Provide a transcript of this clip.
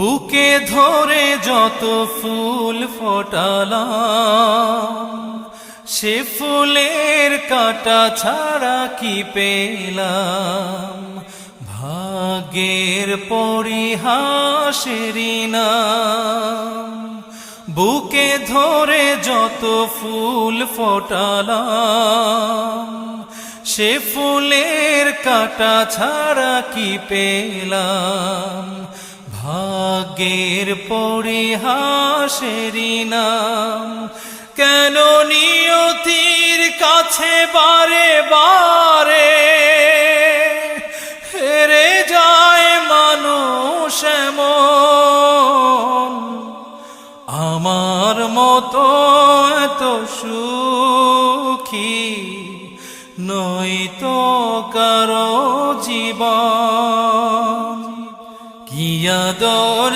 বুকে ধরে যত ফুল ফোটালাম, সে ফুলের কাঁটা ছাড়া কি পেলাম। ভাগ্যের পরিহাসেরই নাম। বুকে ধরে যত ফুল ফোটালাম, সে ফুলের কাঁটা ছাড়া কি পেলাম। ভাগ্যের পরিহাসেরই নাম। কেন নিয়তির কাছে বারে বারে হেরে যায় মানুষ এমন। আমার মতো এত সুখী নয়তো কারো জীবন। কি আদর